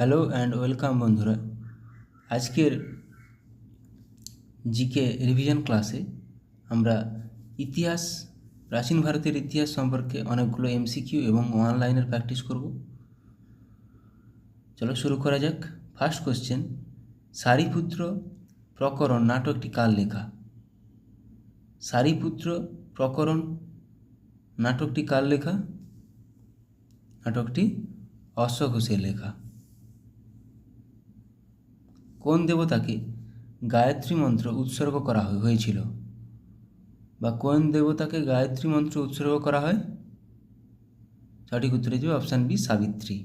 Hello and welcome বন্ধুরা। আজকের GK revision ক্লাসে আমরা ইতিহাস, প্রাচীন ভারতের ইতিহাস সম্পর্কে অনেকগুলো এমসিকিউ এবং অনলাইনের প্র্যাকটিস করব। চলো শুরু করা যাক। ফার্স্ট কোশ্চেন, সারিপুত্র প্রকরণ নাটকটি কার লেখা? সারিপুত্র প্রকরণ নাটকটি কার লেখা? নাটকটি অশোক ঘোষের লেখা। কোন দেবতাকে গায়ত্রী মন্ত্র উৎসর্গ করা হয়েছিল? বা কোন দেবতাকে গায়ত্রী মন্ত্র উৎসর্গ করা হয়? সঠিক উত্তর হয়ে যাবে অপশান বি, সাবিত্রী।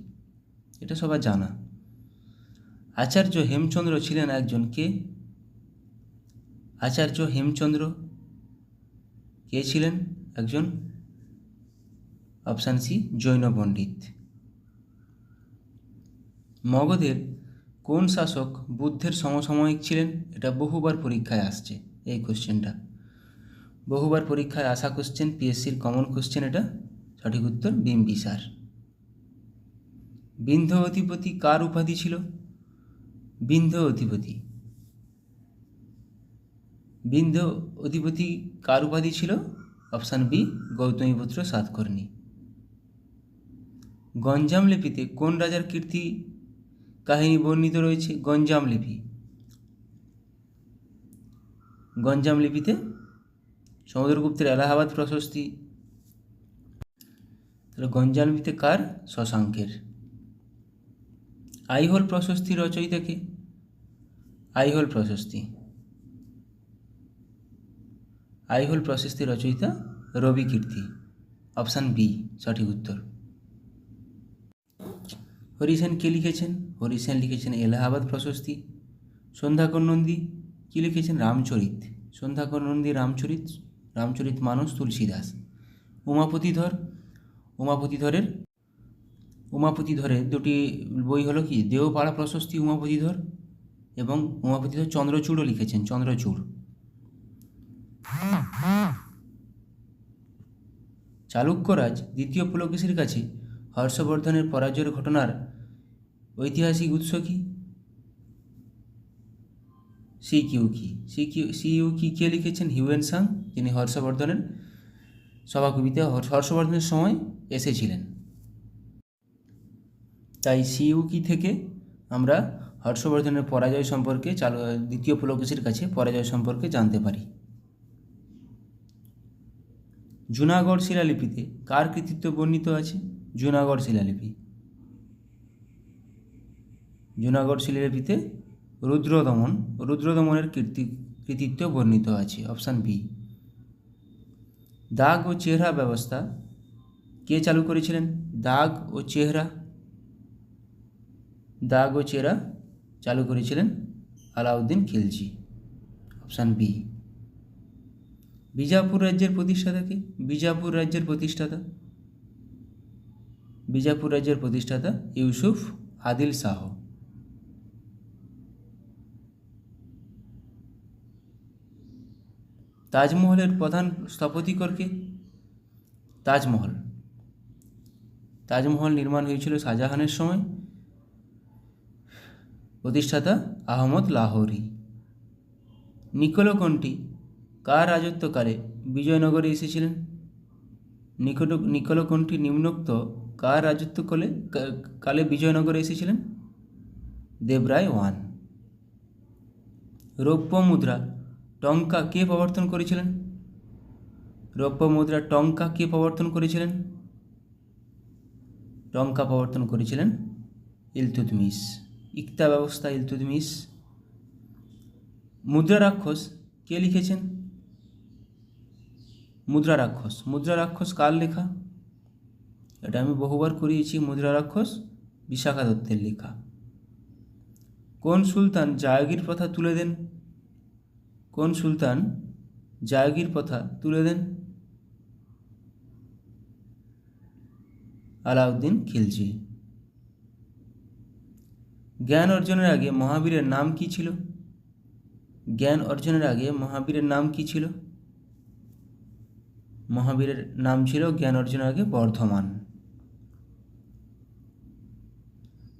এটা সবার জানা। আচার্য হেমচন্দ্র ছিলেন একজন কে? আচার্য হেমচন্দ্র কে ছিলেন? একজন অপশান সি, জৈন পণ্ডিত। মগধের কোন শাসক বুদ্ধের সমসাময়িক ছিলেন? এটা বহুবার পরীক্ষায় আসছে এই কোশ্চেনটা, বহুবার পরীক্ষায় আসা কোশ্চেন, পিএসসির কমন কোশ্চেন এটা। সঠিক উত্তর বিম্বিসার। বিন্ধ্য অধিপতি কার উপাধি ছিল? বিন্ধ্য অধিপতি, বিন্ধ্য অধিপতি কার উপাধি ছিল? Option B, Gautamiputra Satakarni. গঞ্জাম লিপিতে কোন রাজার কীর্তি কাহিনী বর্ণিত রয়েছে? গঞ্জাম লিপি, গঞ্জাম লিপিতে সমুদ্রগুপ্তের এলাহাবাদ প্রশস্তি। তাহলে গঞ্জাম লিপিতে কার? শশাঙ্কের। আইহোল প্রশস্তি রচয়িতা কে? আইহোল প্রশস্তি, আইহোল প্রশস্তি রচয়িতা রবি কীর্তি। অপশান বি সঠিক উত্তর। হরিসেন কে লিখেছেন? হরিসেন লিখেছেন এলাহাবাদ প্রশস্তি। সন্ধ্যাকর নন্দী কী লিখেছেন? রামচরিত। সন্ধ্যাকর নন্দী রামচরিত, রামচরিত মানস তুলসীদাস। উমাপতিধর, উমাপতিধরের দুটি বই হলো কি? দেওপাড়া প্রশস্তি উমাপতিধর, এবং উমাপতিধর চন্দ্রচূড়ও লিখেছেন, চন্দ্রচূড়। চালুক্যরাজ দ্বিতীয় পুলকেশীর কাছে হর্ষবর্ধনের পরাজয়ের ঘটনার ঐতিহাসিক উৎস কি? সিকিউকি কে লিখেছেন? হিউয়েন সাং, যিনি হর্ষবর্ধনের সভাকবিতে হর্ষবর্ধনের সময় এসেছিলেন। তাই সিইউকি থেকে আমরা হর্ষবর্ধনের পরাজয় সম্পর্কে, দ্বিতীয় পুলকেশীর কাছে পরাজয় সম্পর্কে জানতে পারি। জুনাগড় শিলালিপিতে কার কৃতিত্ব বর্ণিত আছে? জুনাগড় শিলালিপি, জুনাগড় শিলালিপিতে রুদ্রদমনের কৃতিত্ব বর্ণিত আছে। Option B. দাগ ও চেহারা ব্যবস্থা কে চালু করেছিলেন? দাগ ও চেহারা চালু করেছিলেন আলাউদ্দিন খিলজি। Option B. বিজাপুর রাজ্যের প্রতিষ্ঠাতা কে? বিজাপুর রাজ্যের প্রতিষ্ঠাতা ইউসুফ আদিল শাহ। তাজমহলের প্রধান স্থপতিকর কে? তাজমহল নির্মাণ হয়েছিল শাহজাহানের সময়, প্রতিষ্ঠাতা আহমদ লাহোরী। নিকোলকণ্ঠী কার রাজত্বকালে বিজয়নগরে এসেছিলেন? নিকোলকণ্ঠী নিম্নোক্ত কার কালে বিজয়নগরে এসেছিলেন? দেবরায় ওয়ান। রৌপ্য মুদ্রা টঙ্কা কে প্রবর্তন করেছিলেন? টঙ্কা প্রবর্তন করেছিলেন ইলতুৎমিশ। ইকতা ব্যবস্থা ইলতুৎমিশ। মুদ্রা রাক্ষস কে লিখেছেন? মুদ্রা রাক্ষস কার লেখা? এটা আমি বহুবার করিয়েছি। মুদ্রা রাক্ষস বিশাখা দত্তের লেখা। কোন সুলতান জায়গির প্রথা তুলে দেন? আলাউদ্দিন খিলজি। জ্ঞান অর্জনের আগে মহাবীরের নাম কি ছিল? মহাবীরের নাম ছিল জ্ঞান অর্জনের আগে বর্ধমান।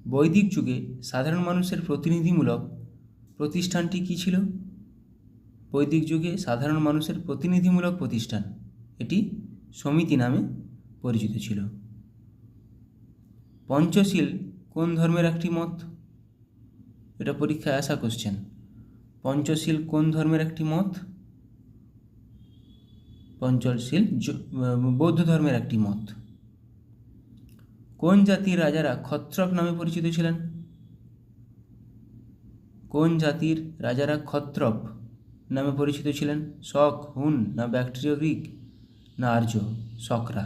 বৈদিক যুগে সাধারণ মানুষের প্রতিনিধিমূলক প্রতিষ্ঠানটি কী ছিল? বৈদিক যুগে সাধারণ মানুষের প্রতিনিধিমূলক প্রতিষ্ঠান, এটি সমিতি নামে পরিচিত ছিল। পঞ্চশীল কোন ধর্মের একটি মত? এটা পরীক্ষায় আসা কোশ্চেন। পঞ্চশীল কোন ধর্মের একটি মত? পঞ্চশীল বৌদ্ধ ধর্মের একটি মত। কোন জাতির রাজারা ক্ষত্রপ নামে পরিচিত ছিলেন? কোন জাতির রাজারা ক্ষত্রপ নামে পরিচিত ছিলেন? শক, হুন, না ব্যাকট্রিয় গ্রিক, না আর্য? শকরা।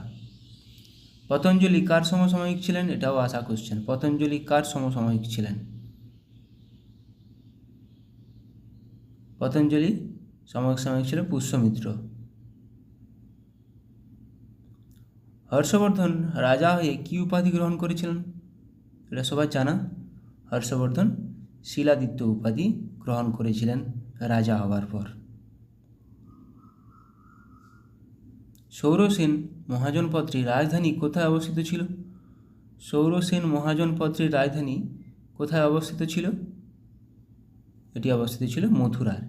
পতঞ্জলি কার সমসাময়িক ছিলেন? এটাও আসা কোশ্চেন। পতঞ্জলি কার সমসাময়িক ছিলেন? পতঞ্জলি সমসাময়িক ছিল পুষ্যমিত্র। হর্ষবর্ধন রাজা হয়ে কী উপাধি গ্রহণ করেছিলেন? এটা সবাই জানা। হর্ষবর্ধন শিলাদিত্য উপাধি গ্রহণ করেছিলেন রাজা হওয়ার পর। সৌরসেন মহাজনপত্রীর রাজধানী কোথায় অবস্থিত ছিল? সৌরসেন মহাজনপত্রীর রাজধানী কোথায় অবস্থিত ছিল? এটি অবস্থিত ছিল মথুরায়।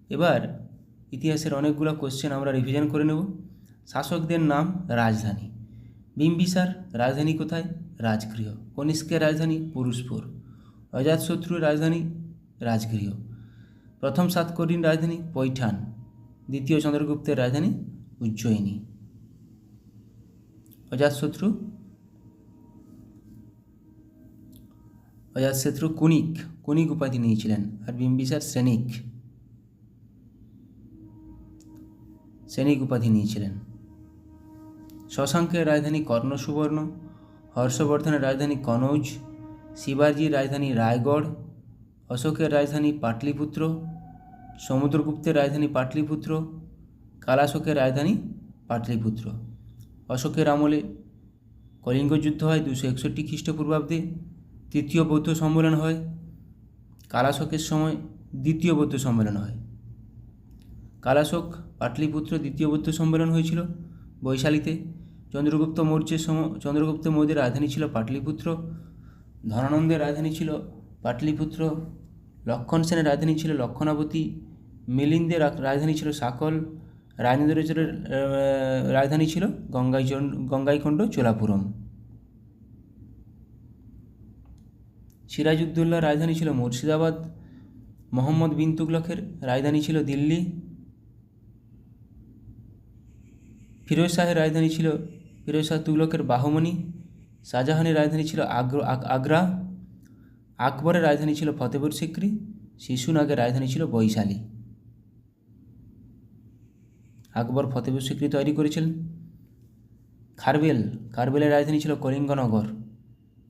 এবার ইতিহাসের অনেকগুলো কোশ্চেন আমরা রিভিশন করে নেব। শাসকদের নাম, রাজধানী। বিম্বিসার রাজধানী কোথায়? রাজগৃহ। কনিষ্কের রাজধানী পুরুষপুর। অজাতশত্রুর রাজধানী রাজগৃহ। প্রথম সাতকর্ণীর রাজধানী পৈঠান। দ্বিতীয় চন্দ্রগুপ্তের রাজধানী উজ্জয়িনী। অজাতশত্রু কুনিক উপাধি নিয়েছিলেন, আর বিম্বিসার সৈনিক উপাধি নিয়েছিলেন। শশাঙ্কের রাজধানী কর্ণসুবর্ণ। হর্ষবর্ধনের রাজধানী কনৌজ। শিবাজির রাজধানী রায়গড়। অশোকের রাজধানী পাটলিপুত্র। সমুদ্রগুপ্তের রাজধানী পাটলিপুত্র। কালাশোকের রাজধানী পাটলিপুত্র। অশোকের আমলে কলিঙ্গ যুদ্ধ হয় 261 খ্রিস্টপূর্বাব্দে। তৃতীয় বৌদ্ধ সম্মেলন হয়। কালাশোকের সময় দ্বিতীয় বৌদ্ধ সম্মেলন হয়। কালাশোক পাটলিপুত্র দ্বিতীয় বৌদ্ধ সম্মেলন হয়েছিল বৈশালীতে। চন্দ্রগুপ্ত মৌর্যের রাজধানী ছিল পাটলিপুত্র। ধনানন্দের রাজধানী ছিল পাটলিপুত্র। লক্ষণ সেনের রাজধানী ছিল লক্ষণাবতী। মিলিন্দের রাজধানী ছিল সাকল। রাজেন্দ্র চোরের রাজধানী ছিল গঙ্গাইকোন্ড চোলাপুরম। সিরাজউদ্দৌলার রাজধানী ছিল মুর্শিদাবাদ। মোহাম্মদ বিন তুগলকের রাজধানী ছিল দিল্লি। ফিরোজ শাহের রাজধানী ছিল ফিরোজ শাহ তুগলকের বাহমনি। শাহজাহানের রাজধানী ছিল আগ্রা। আকবরের রাজধানী ছিল ফতেপুর সিক্রি। শিশুনাগের রাজধানী ছিল বৈশালী। আকবর ফতেপুর সিক্রি তৈরি করেছিলেন। খারবেলের রাজধানী ছিল কলিঙ্গনগর।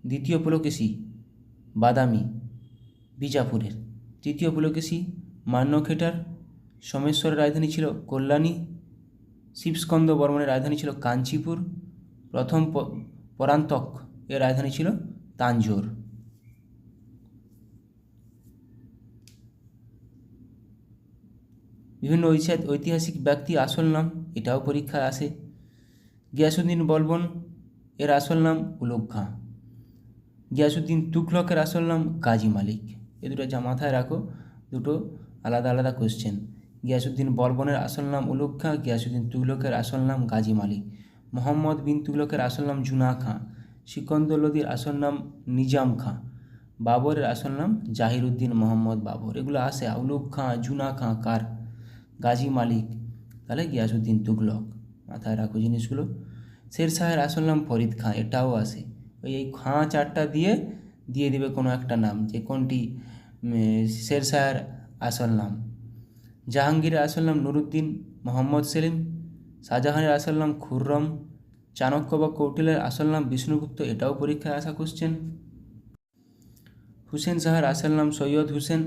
দ্বিতীয় পুলকেশী বাদামি বিজাপুরের। তৃতীয় পুলকেশী মান্যখেটার। সোমেশ্বরের রাজধানী ছিল কল্যাণী। শিবস্কন্দ বর্মনের রাজধানী ছিল কাঞ্চিপুর। প্রথম পরান্তক এর রাজধানী ছিল তাঞ্জোর। বিভিন্ন ঐতিহাসিক ব্যক্তি আসল নাম, এটাও পরীক্ষায় আসে। গিয়াসুদ্দিন বলবন এর আসল নাম উলুগ খাঁ। গিয়াসুদ্দিন তুগলকের আসল নাম গাজী মালিক। এ দুটো যা মাথায় রাখো, দুটো আলাদা আলাদা কোশ্চেন। গিয়াসুদ্দিন বলবনের আসল নাম উলুগ খাঁ। গিয়াসুদ্দিন তুগলকের আসল নাম গাজী মালিক। মোহাম্মদ বিন তুগলকের আসল নাম জুনা খাঁ। সিকন্দর লোদির আসল নাম নিজাম খাঁ। বাবরের আসল নাম জাহিরুদ্দিন মোহাম্মদ বাবর। এগুলো আসে। উলুগ খাঁ, জুনা খাঁ কার? গাজী মালিক। তাহলে গিয়াসুদ্দিন তুগলক। মাথায় রাখো জিনিসগুলো। শেরশাহের আসল নাম ফরিদ খাঁ, এটাও আসে। এই খাঁ চারটা দিয়ে দেবে কোনো একটা নাম, যে কোনটি শেরশাহের আসল নাম। জাহাঙ্গীরের আসল নাম নুরুদ্দিন মোহাম্মদ সেলিম। শাহজাহানের আসল নাম খুররম। চাণক্য বা কৌটিল্যের আসল নাম বিষ্ণুগুপ্ত, এটাও পরীক্ষায় আসা কোশ্চেন। হুসেন শাহের আসল নাম সৈয়দ হুসেন।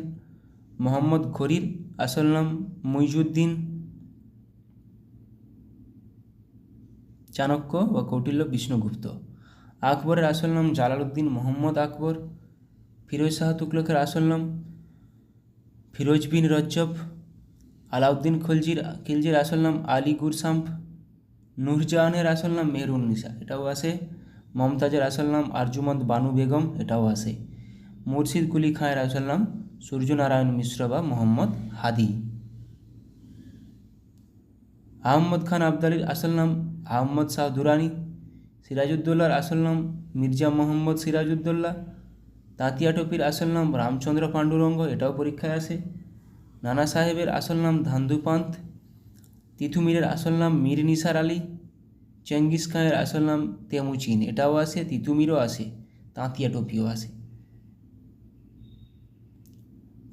মোহাম্মদ ঘুরির আসল নাম মুইজুদ্দিন। চাণক্য বা কৌটিল্য বিষ্ণুগুপ্ত। আকবরের আসল নাম জালালউদ্দিন মোহাম্মদ আকবর। ফিরোজ শাহ তুগলকের আসল নাম ফিরোজ বিন রজ্জব। আলাউদ্দিন খিলজির আসল নাম আলী গুরসাম্প। নূরজাহানের আসল নাম মেহরুন্নিসা, এটাও আসে। মমতাজের আসল নাম আরজুমন্দ বানু বেগম, এটাও আসে। মুর্শিদ কুলি খাঁয়ের আসল নাম সূর্যনারায়ণ মিশ্র বা মোহাম্মদ হাদি। আহম্মদ খান আবদালির আসল নাম আহম্মদ শাহ দুরানি। সিরাজউদ্দৌলার আসল নাম মির্জা মোহাম্মদ সিরাজউদ্দৌলা। তাঁতিয়া টোপির আসল নাম রামচন্দ্র পাণ্ডুরঙ্গ, এটাও পরীক্ষায় আসে। নানা সাহেবের আসল নাম ধান্দু পান্থ। তিতুমিরের আসল নাম মীর নিসার আলী। চেঙ্গিস খাঁয়ের আসল নাম তেমুচিন, এটাও আসে, তিতুমিরও আসে, তাঁতিয়া টোপিও আসে।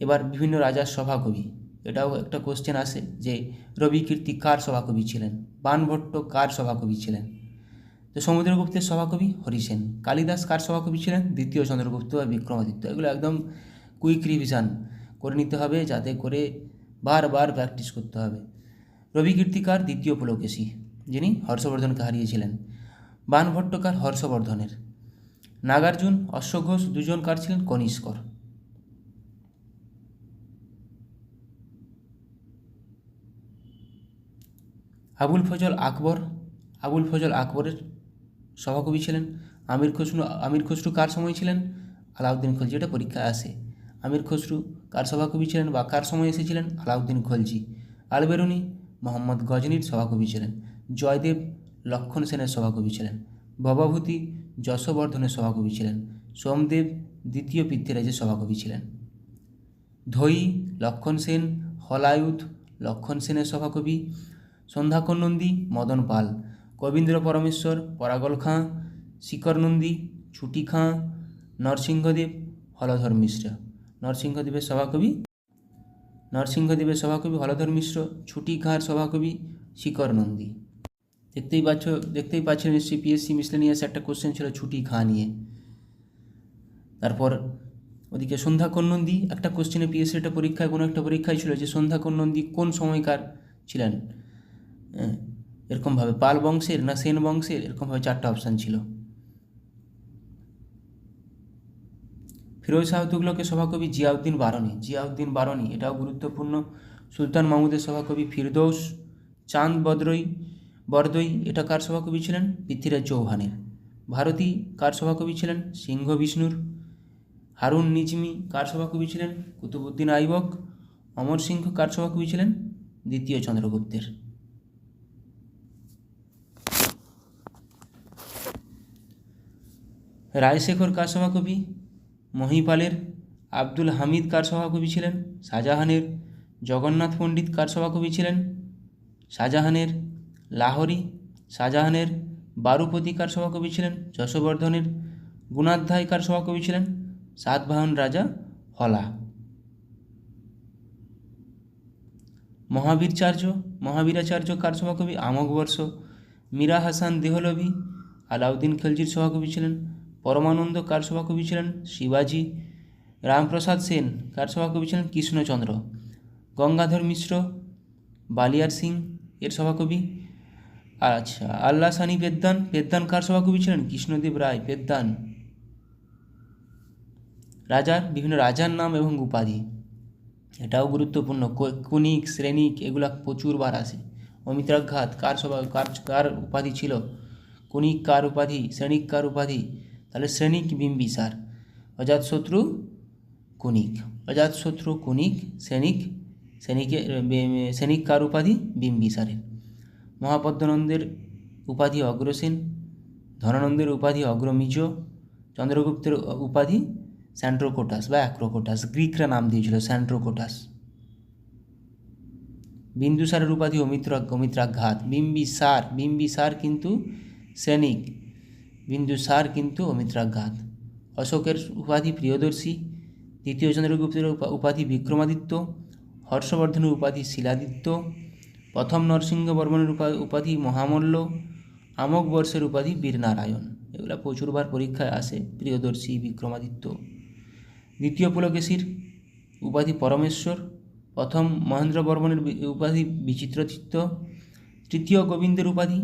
এবার বিভিন্ন রাজার সভাকবি, এটাও একটা কোশ্চেন আসে যে রবিকীর্তি কার সভাকবি ছিলেন, বাণভট্ট কার সভাকবি ছিলেন। তো সমুদ্রগুপ্তের সভাকবি হরিসেন। কালিদাস কার সভাকবি ছিলেন, দ্বিতীয় চন্দ্রগুপ্ত বা বিক্রমাদিত্য। এগুলো একদম কুইক রিভিশন করে নিতে হবে, যাতে করে বারবার প্র্যাকটিস করতে হবে। রবিকীর্তিকার দ্বিতীয় পুলকেশী, যিনি হর্ষবর্ধনকে হারিয়েছিলেন। বাণভট্টকার হর্ষবর্ধনের। নাগার্জুন অশ্বঘোষ দুজন কার ছিলেন, কনিষ্কর। আবুল ফজল আকবরের সভাকবি ছিলেন। আমির খসরু কার সময় ছিলেন, আলাউদ্দিন খলজি, এটা পরীক্ষায় আসে। আমির খসরু কার সভাকবি ছিলেন বা কার সময় এসেছিলেন, আলাউদ্দিন খলজি। আলবেরুনি মোহাম্মদ গজনির সভাকবি ছিলেন। জয়দেব লক্ষণ সেনের সভাকবি ছিলেন। ভবভূতি যশবর্ধনের সভাকবি ছিলেন। সোমদেব দ্বিতীয় পৃথ্বীরাজের সভাকবি ছিলেন। ধৈ লক্ষণ সেন, হলায়ুধ লক্ষণ সেনের সভাকবি। সন্ধ্যাকর নন্দী মদন পাল। কবীন্দ্র পরমেশ্বর পরাগল খাঁ। শিকর নন্দী ছুটি খাঁ। নরসিংহদেব হলধর মিশ্র। নরসিংহদেবের সভাকবি হলধর মিশ্র। ছুটি খাঁর সভাকবি শিকর নন্দী। দেখতেই পাচ্ছেন নিশ্চয়ই পিএসসি মিসলেনিয়াস একটা কোশ্চেন ছিল ছুটি খাঁ নিয়ে। তারপর ওদিকে সন্ধ্যাকর নন্দী, একটা কোশ্চেনে পিএসসি একটা পরীক্ষায় কোনো একটা পরীক্ষায় ছিল যে সন্ধ্যাকর নন্দী কোন সময়কার ছিলেন, এরকমভাবে পাল বংশের না সেন বংশের, এরকমভাবে 4টা অপশান ছিল। ফিরোজ শাহ তুগলকের সভাকবি জিয়াউদ্দিন বারনি, এটাও গুরুত্বপূর্ণ। সুলতান মাহমুদের সভাকবি ফিরদৌস। চাঁদ বরদই, এটা কার সভাকবি ছিলেন, পৃথ্বীরাজ চৌহানের। ভারতী কার সভাকবি ছিলেন, সিংহ বিষ্ণুর। হারুন নিজমি কার সভাকবি ছিলেন, কুতুবউদ্দিন আইবক। অমর সিংহ কার সভাকবি ছিলেন, দ্বিতীয় চন্দ্রগুপ্তের। রায়শেখর কার সভাকবি, মহিপালের। আব্দুল হামিদ কার সভাকবি ছিলেন, শাহজাহানের। জগন্নাথ পণ্ডিত কার সভাকবি ছিলেন, শাহজাহানের। লাহোরি শাহজাহানের। বারুপতি কার সভাকবি ছিলেন, যশবর্ধনের। গুণাধ্যায় কার সভাকবি ছিলেন, সাতবাহন রাজা হলা। মহাবীরাচার্য কার সভাকবি, আমোঘবর্ষ। মীরা হাসান দেহলভি আলাউদ্দিন খলজির সভাকবি ছিলেন। পরমানন্দ কার সভাকবি ছিলেন, শিবাজি। রামপ্রসাদ সেন কার সভাকবি ছিলেন, কৃষ্ণচন্দ্র। গঙ্গাধর মিশ্র বালিয়ার সিং এর সভাকবি। আচ্ছা, আল্লাহ সানি পেদ্দান কার সভাকবি ছিলেন, কৃষ্ণদেব রায় পেদ্দান। বিভিন্ন রাজার নাম এবং উপাধি, এটাও গুরুত্বপূর্ণ। কুনিক শ্রেণিক এগুলা প্রচুরবার আসে। অমিত্রাঘাত কার উপাধি ছিল, কুনিক কার উপাধি, শ্রেণিক কার উপাধি, তাহলে শ্রেণিক বিম্বিসার। অজাতশত্রু কুনিক, শ্রেণিক কার উপাধি, বিম্বিসারের। মহাপদ্মনন্দের উপাধি অগ্রসেন। ধনানন্দের উপাধি অগ্রমিজ। চন্দ্রগুপ্তের উপাধি স্যান্ট্রোকোটাস বা অ্যাক্রোকোটাস, গ্রিকরা নাম দিয়েছিল স্যান্ট্রোকোটাস। বিন্দুসারের উপাধি অমিত্রাঘাত। বিম্বিসার কিন্তু শ্রেণিক, বিন্দুসার কিন্তু অমিত্রাঘাত। অশোকের উপাধি প্রিয়দর্শী। দ্বিতীয় চন্দ্রগুপ্তের উপাধি বিক্রমাদিত্য। হর্ষবর্ধনের উপাধি শিলাদিত্য। প্রথম নরসিংহবর্মনের উপাধি মহামল্ল। আমোঘবর্ষের উপাধি বীরনারায়ণ। এগুলো প্রচুরবার পরীক্ষায় আসে, প্রিয়দর্শী, বিক্রমাদিত্য। দ্বিতীয় পুলকেশীর উপাধি পরমেশ্বর। প্রথম মহেন্দ্রবর্মনের উপাধি বিচিত্রচিত্ত। তৃতীয় গোবিন্দের উপাধি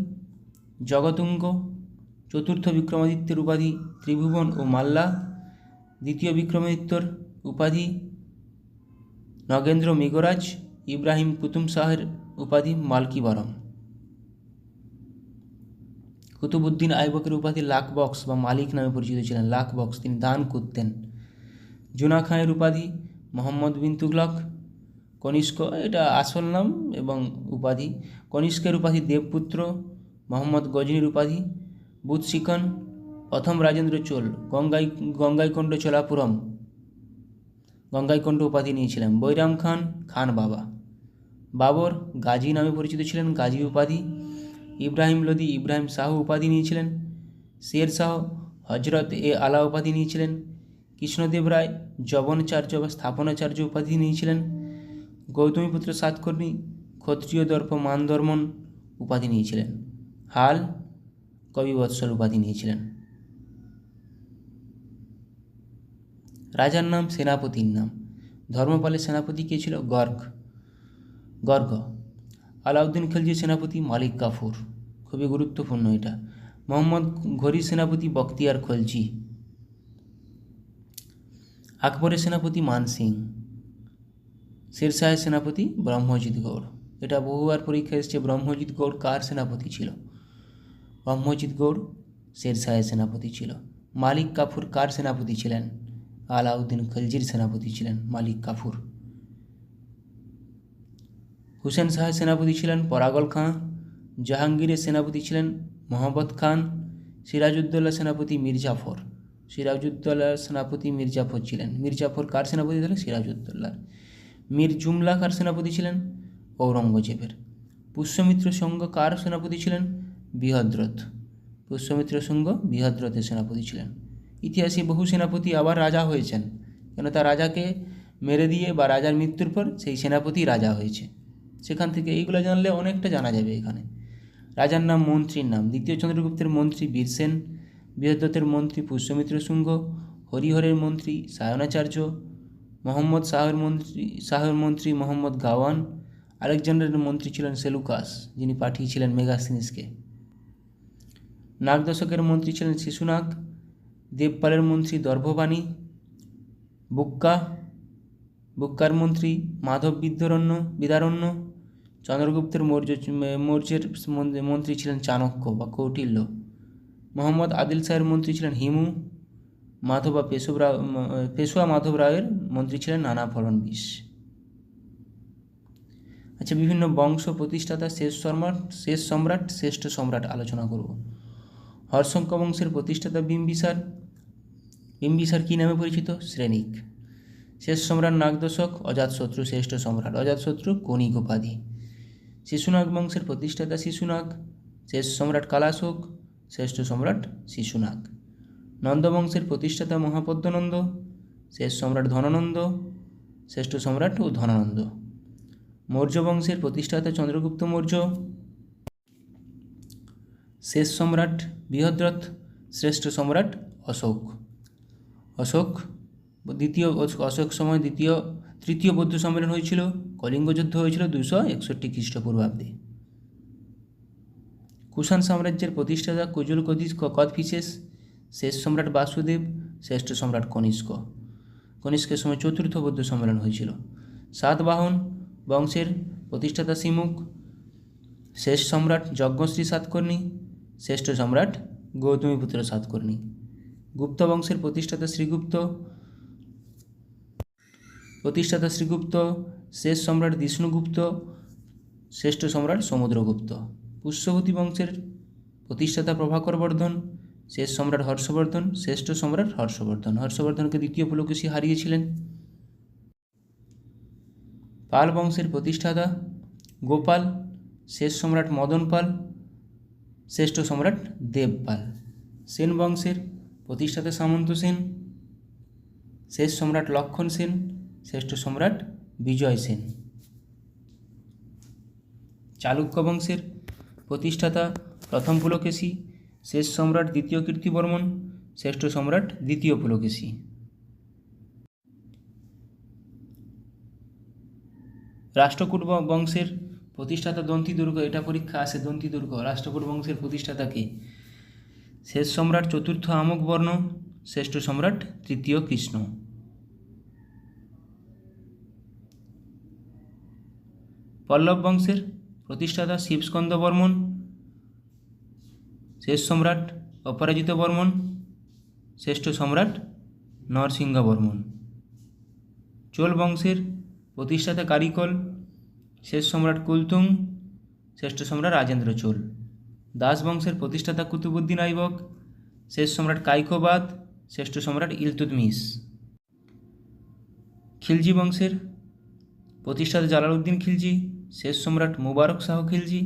জগতুঙ্গ। চতুর্থ বিক্রমাদিত্যের উপাধি ত্রিভুবন ও মাল্লা। দ্বিতীয় বিক্রমাদিত্যর উপাধি নগেন্দ্র মৃগরাজ। ইব্রাহিম কুতুম শাহের উপাধি মালকি বরম। কুতুবুদ্দিন আইবকের উপাধি লাখ বক্স বা মালিক নামে পরিচিত ছিলেন। লাখ বক্স, তিনি দান করতেন। জুনা খাঁয়ের উপাধি মোহাম্মদ বিন তুগলক। কনিষ্ক, এটা আসল নাম এবং উপাধি। কনিষ্কের উপাধি দেবপুত্র। মোহাম্মদ গজনীর উপাধি বুধশিখন। প্রথম রাজেন্দ্র চোল গঙ্গাইকোন্ড চোলাপুরম, গঙ্গাইকোন্ড উপাধি নিয়েছিলেন। বৈরাম খান, খান বাবা। বাবর গাজী নামে পরিচিত ছিলেন, গাজী উপাধি। ইব্রাহিম লোদি ইব্রাহিম শাহ উপাধি নিয়েছিলেন। শের শাহ হজরত এ আলা উপাধি নিয়েছিলেন। কৃষ্ণদেব রায় যবনাচার্য বা স্থাপনাচার্য উপাধি নিয়েছিলেন। গৌতমীপুত্র সাতকর্ণী ক্ষত্রিয় দর্প মানদর্মন উপাধি নিয়েছিলেন। হাল কবিবৎসল উপাধি নিয়েছিলেন। রাজার নাম, সেনাপতির নাম। ধর্মপালের সেনাপতি কে ছিল? গর্গ। আলাউদ্দিন খলজির সেনাপতি মালিক কাফুর, খুবই গুরুত্বপূর্ণ এটা। মোহাম্মদ ঘোরির সেনাপতি বখতিয়ার খলজি। আকবরের সেনাপতি মান সিং। শেরশাহের সেনাপতি ব্রহ্মজিৎ গৌড়। এটা বহুবার পরীক্ষা এসেছে। ব্রহ্মজিৎ গৌড় কার সেনাপতি ছিল? ব্রহ্মজিৎ গৌড় শেরশাহের সেনাপতি ছিল। মালিক কাফুর কার সেনাপতি ছিলেন? আলাউদ্দিন খলজির সেনাপতি ছিলেন মালিক কাফুর। হুসেন শাহের সেনাপতি ছিলেন পরাগল খাঁ। জাহাঙ্গীরের সেনাপতি ছিলেন মোহাম্মদ খান। সিরাজউদ্দৌলার সেনাপতি মির্জাফর। সিরাজউদ্দৌলার সেনাপতি মির্জাফর ছিলেন। মির্জাফর কার সেনাপতি ছিলেন? সিরাজউদ্দৌলার। মীর জুমলা কার সেনাপতি ছিলেন? ঔরঙ্গজেবের। পুষ্যমিত্র সংঘ কার সেনাপতি ছিলেন? বৃহদ্রথ। পুষ্যমিত্র সংঘ বৃহদ্রথের সেনাপতি ছিলেন। ইতিহাসে বহু সেনাপতি আবার রাজা হয়েছেন, কেন তার রাজাকে মেরে দিয়ে বা রাজার মৃত্যুর পর সেই সেনাপতি রাজা হয়েছে। সেখান থেকে এইগুলো জানলে অনেকটা জানা যাবে এখানে। রাজার নাম, মন্ত্রীর নাম। দ্বিতীয় চন্দ্রগুপ্তের মন্ত্রী বীরসেন। বৃহদ্রথের মন্ত্রী পুষ্যমিত্র শুঙ্গ। হরিহরের মন্ত্রী সায়নাচার্য। মোহাম্মদ শাহের মন্ত্রী মোহাম্মদ গাওয়ান। আলেকজান্ডারের মন্ত্রী ছিলেন সেলুকাস, যিনি পাঠিয়েছিলেন মেগাস্তিনিসকে। নাগ দশকের মন্ত্রী ছিলেন শিশুনাগ। দেবপালের মন্ত্রী দর্ভবাণী। বুক্কার মন্ত্রী মাধব বিদারণ্য। চন্দ্রগুপ্তের মৌর্যের মন্ত্রী ছিলেন চাণক্য বা কৌটিল্য। মোহাম্মদ আদিল শাহের মন্ত্রী ছিলেন হিমু। পেশোয়া মাধব রায়ের মন্ত্রী ছিলেন নানা ফড়নবিশ। আচ্ছা, বিভিন্ন বংশ প্রতিষ্ঠাতা শেষ সম্রাট শ্রেষ্ঠ সম্রাট আলোচনা করব। হর্ষঙ্ক বংশের প্রতিষ্ঠাতা বিম্বিসার। বিম্বিসার কী নামে পরিচিত? শ্রেণিক। শেষ সম্রাট নাগদশক অজাতশত্রু শ্রেষ্ঠ সম্রাট। অজাতশত্রু কণিক উপাধি। শিশুনাগ বংশের প্রতিষ্ঠাতা শিশুনাগ। শেষ সম্রাট কালাশোক, শ্রেষ্ঠ সম্রাট শিশুনাগ। নন্দবংশের প্রতিষ্ঠাতা মহাপদ্মনন্দ। শেষ সম্রাট ধনানন্দ, শ্রেষ্ঠ সম্রাট ও ধনানন্দ। মৌর্য বংশের প্রতিষ্ঠাতা চন্দ্রগুপ্ত মৌর্য। শেষ সম্রাট বৃহদ্রথ, শ্রেষ্ঠ সম্রাট অশোক। অশোক সময় তৃতীয় বৌদ্ধ সম্মেলন হয়েছিল। কলিঙ্গ যুদ্ধ হয়েছিল 261 খ্রিস্টপূর্বাব্দে। কুষাণ সাম্রাজ্যের প্রতিষ্ঠাতা কুজুল কদফিসেস। শেষ সম্রাট বাসুদেব, শ্রেষ্ঠ সম্রাট কনিষ্কের সময় চতুর্থ বৌদ্ধ সম্মেলন হয়েছিল। সাতবাহন বংশের প্রতিষ্ঠাতা সিমুক। শেষ সম্রাট যজ্ঞশ্রী সাতকর্ণী, শ্রেষ্ঠ সম্রাট গৌতমীপুত্র সাতকর্ণী। গুপ্ত বংশের প্রতিষ্ঠাতা শ্রীগুপ্ত। শেষ সম্রাট বিষ্ণুগুপ্ত, শ্রেষ্ঠ সম্রাট সমুদ্রগুপ্ত। পুষ্যবতী বংশের প্রতিষ্ঠাতা প্রভাকর বর্ধন। শেষ সম্রাট হর্ষবর্ধন, শ্রেষ্ঠ সম্রাট হর্ষবর্ধন। হর্ষবর্ধনকে দ্বিতীয় পুলকেশী হারিয়েছিলেন। পাল বংশের প্রতিষ্ঠাতা গোপাল। শেষ সম্রাট মদন পাল, শ্রেষ্ঠ সম্রাট দেবপাল। সেন বংশের প্রতিষ্ঠাতা সামন্ত সেন। শেষ সম্রাট লক্ষণ সেন, শ্রেষ্ঠ সম্রাট বিজয় সেন। চালুক্য বংশের প্রতিষ্ঠাতা প্রথম পুলকেশী। শেষ সম্রাট দ্বিতীয় কীর্তিবর্মন, শ্রেষ্ঠ সম্রাট দ্বিতীয় পুলকেশী। রাষ্ট্রকূট বংশের প্রতিষ্ঠাতা দন্তিদুর্গ। এটা পরীক্ষা আসে, দন্তিদুর্গ। রাষ্ট্রকূট বংশের প্রতিষ্ঠাতাকে শেষ সম্রাট চতুর্থ আমোকবর্ণ, শ্রেষ্ঠ সম্রাট তৃতীয় কৃষ্ণ। পল্লব বংশের প্রতিষ্ঠাতা শিবস্কন্দ বর্মন। শেষ সম্রাট অপরাজিত বর্মন, শ্রেষ্ঠ সম্রাট নরসিংহ বর্মন। চোল বংশের প্রতিষ্ঠাতা কারিকল, শেষ সম্রাট কুলতুং, শ্রেষ্ঠ সম্রাট রাজেন্দ্র চোল। দাস বংশের প্রতিষ্ঠাতা কুতুবুদ্দিন আইবক, শেষ সম্রাট কাইকোবাদ, শ্রেষ্ঠ সম্রাট ইলতুৎমিশ। খিলজি বংশের প্রতিষ্ঠাতা জালালউদ্দিন খিলজি, শেষ সম্রাট মুবারক শাহ খিলজি,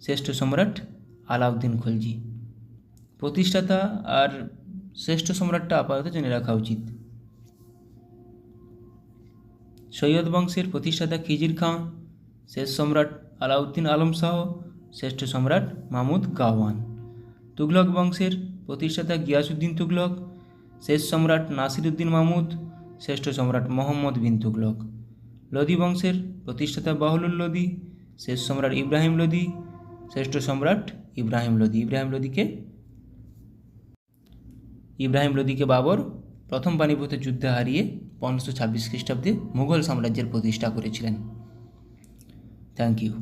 শ্রেষ্ঠ সম্রাট আলাউদ্দিন খিলজি। প্রতিষ্ঠাতা আর শ্রেষ্ঠ সম্রাটটা আপাতত জেনে রাখা উচিত। সৈয়দ বংশের প্রতিষ্ঠাতা খিজির খাঁ, শেষ সম্রাট আলাউদ্দিন আলম শাহ, শ্রেষ্ঠ সম্রাট মাহমুদ গাওয়ান। তুগলক বংশের প্রতিষ্ঠাতা গিয়াসউদ্দিন তুগলক, শেষ সম্রাট নাসিরউদ্দিন মাহমুদ, শ্রেষ্ঠ সম্রাট মোহাম্মদ বিন তুগলক। লোদি বংশের প্রতিষ্ঠাতা বাহলুল লোদি, শেষ সম্রাট ইব্রাহিম লোদি, শ্রেষ্ঠ সম্রাট ইব্রাহিম লোদি। ইব্রাহিম লোদিকে বাবর প্রথম পানিপথের যুদ্ধে হারিয়ে 1526 খ্রিস্টাব্দে মুঘল সাম্রাজ্যের প্রতিষ্ঠা করেছিলেন। Thank you.